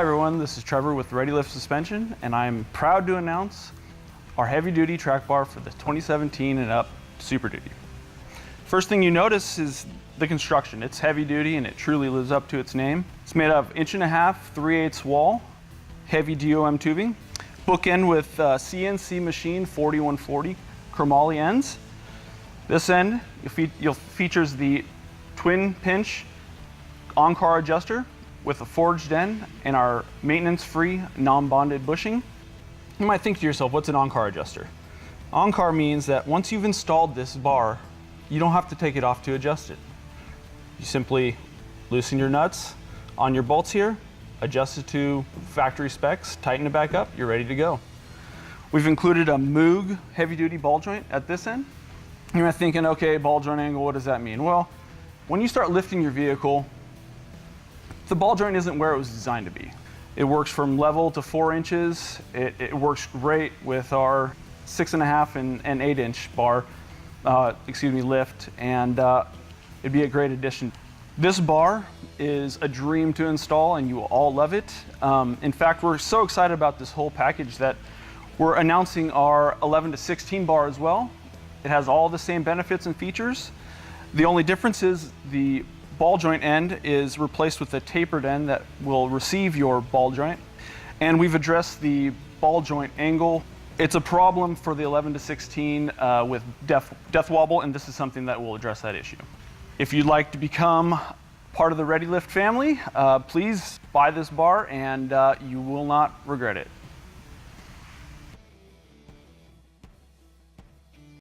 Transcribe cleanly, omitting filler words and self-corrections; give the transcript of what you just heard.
Hi everyone, this is Trevor with ReadyLIFT Suspension, and I'm proud to announce our heavy-duty track bar for the 2017 and up Super Duty. First thing you notice is the construction. It's heavy-duty and it truly lives up to its name. It's made of 1.5" 3/8 wall, heavy DOM tubing, bookend with CNC-machined 4140 Chromoly ends. This end features the twin pinch on-car adjuster with a forged end and our maintenance-free, non-bonded bushing. You might think to yourself, what's an on-car adjuster? On-car means that once you've installed this bar, you don't have to take it off to adjust it. You simply loosen your nuts on your bolts here, adjust it to factory specs, tighten it back up, you're ready to go. We've included a Moog heavy-duty ball joint at this end. You're thinking, okay, ball joint angle, what does that mean? Well, when you start lifting your vehicle, the ball joint isn't where it was designed to be. It works from level to 4 inches. It works great with our 6.5 and 8-inch bar, lift, and it'd be a great addition. This bar is a dream to install and you will all love it. In fact, we're so excited about this whole package that we're announcing our 11 to 16 bar as well. It has all the same benefits and features. The only difference is the ball joint end is replaced with a tapered end that will receive your ball joint. And we've addressed the ball joint angle. It's a problem for the 11 to 16 with death wobble, and this is something that will address that issue. If you'd like to become part of the ReadyLIFT family, please buy this bar and you will not regret it.